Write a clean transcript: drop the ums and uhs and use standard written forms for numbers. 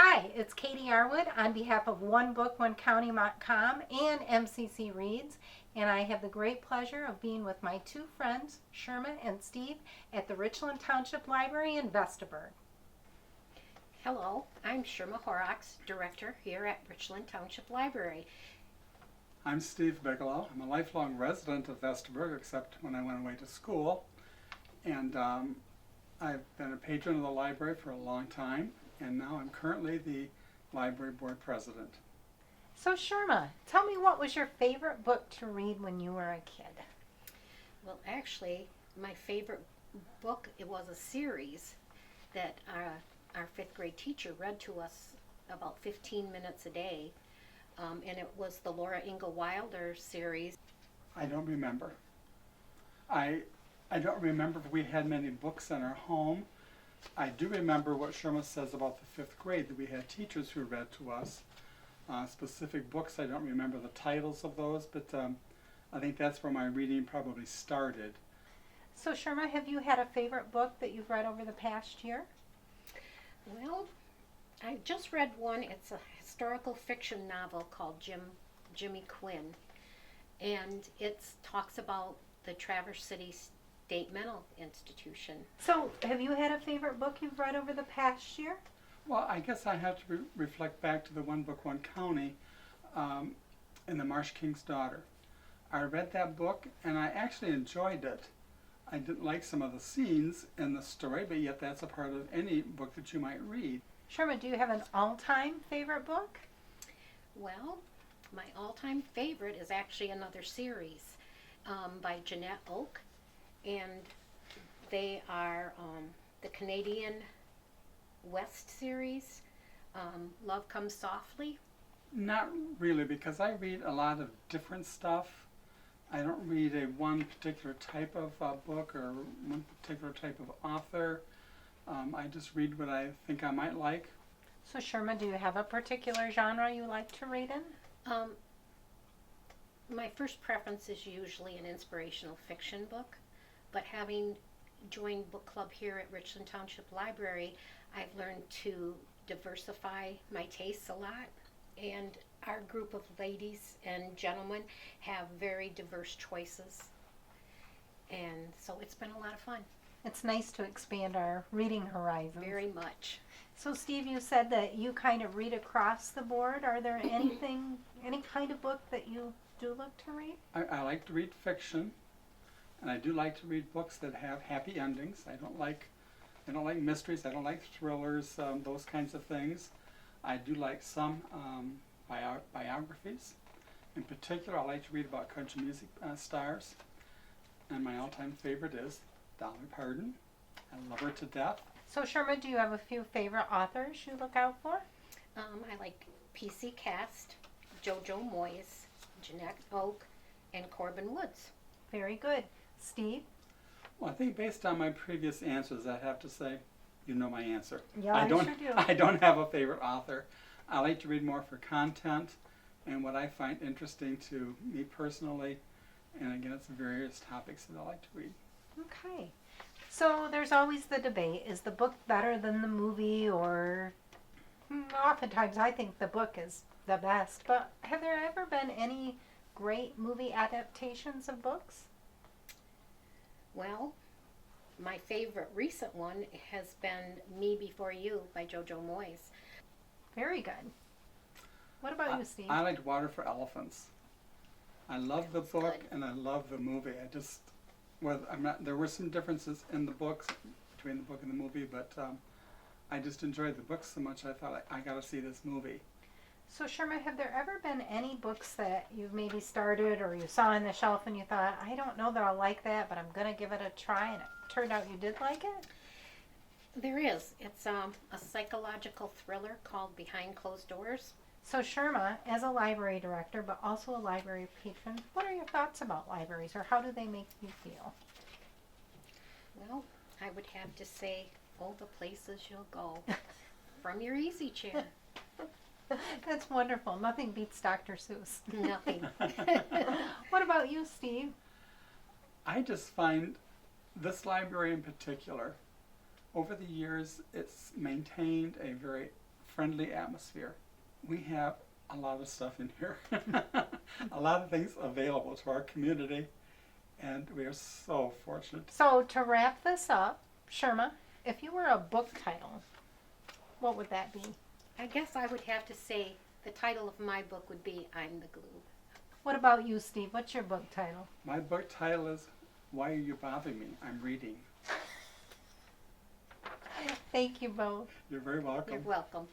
Hi, it's Katie Arwood on behalf of OneBook1County.com and MCC Reads, and I have the great pleasure of being with my two friends, Sherma and Steve, at the Richland Township Library in Vestaburg. Hello, I'm Sherma Horrocks, Director here at Richland Township Library. I'm Steve Bigelow. I'm a lifelong resident of Vestaburg, except when I went away to school. And I've been a patron of the library for a long time, and now I'm currently the library board president. So Sherma, tell me, what was your favorite book to read when you were a kid? Well, actually, my favorite book, it was a series that our fifth grade teacher read to us about 15 minutes a day, and it was the Laura Ingalls Wilder series. I don't remember. I don't remember if we had many books in our home. I do remember what Sherma says about the fifth grade, that we had teachers who read to us specific books. I don't remember the titles of those, but I think that's where my reading probably started. So Sherma, have you had a favorite book that you've read over the past year? Well, I just read one. It's a historical fiction novel called Jimmy Quinn, and it talks about the Traverse City State Mental Institution. So have you had a favorite book you've read over the past year? Well, I guess I have to reflect back to the One Book, One County and the Marsh King's Daughter. I read that book and I actually enjoyed it. I didn't like some of the scenes in the story, but yet that's a part of any book that you might read. Sherma, do you have an all-time favorite book? Well, my all-time favorite is actually another series by Jeanette Oak, and they are the Canadian West series, Love Comes Softly. Not really, because I read a lot of different stuff. I don't read a one particular type of book or one particular type of author. I just read what I think I might like. So Sherma, do you have a particular genre you like to read in? My first preference is usually an inspirational fiction book, but having joined book club here at Richland Township Library, I've learned to diversify my tastes a lot, and our group of ladies and gentlemen have very diverse choices, and so it's been a lot of fun. It's nice to expand our reading horizons. Very much. So Steve, you said that you kind of read across the board. Are there any kind of book that you do look to read? I like to read fiction, and I do like to read books that have happy endings. I don't like mysteries. I don't like thrillers, those kinds of things. I do like some biographies. In particular, I like to read about country music stars. And my all-time favorite is Dolly Parton. I love her to death. So Sherma, do you have a few favorite authors you look out for? I like P.C. Cast, Jojo Moyes, Jeanette Oak, and Corbin Woods. Very good. Steve? Well, I think based on my previous answers, I have to say, you know my answer. Yeah, I sure do. I don't have a favorite author. I like to read more for content and what I find interesting to me personally. And again, it's various topics that I like to read. Okay. So there's always the debate, is the book better than the movie, or oftentimes I think the book is the best, but have there ever been any great movie adaptations of books? Well, my favorite recent one has been Me Before You by Jojo Moyes. Very good. What about you, Steve? I liked Water for Elephants. I love the book good. and I love the movie. There were some differences in the books, between the book and the movie, but I just enjoyed the book so much I thought I got to see this movie. So Sherma, have there ever been any books that you've maybe started or you saw on the shelf and you thought, I don't know that I'll like that, but I'm going to give it a try, and it turned out you did like it? There is. It's a psychological thriller called Behind Closed Doors. So Sherma, as a library director, but also a library patron, what are your thoughts about libraries, or how do they make you feel? Well, I would have to say, oh, the places you'll go from your easy chair. That's wonderful. Nothing beats Dr. Seuss. Nothing. What about you, Steve? I just find this library in particular, over the years, it's maintained a very friendly atmosphere. We have a lot of stuff in here, a lot of things available to our community, and we are so fortunate. So to wrap this up, Sherma, if you were a book title, what would that be? I guess I would have to say the title of my book would be I'm the Glue. What about you, Steve? What's your book title? My book title is Why Are You Bothering Me? I'm Reading. Thank you both. You're very welcome. You're welcome.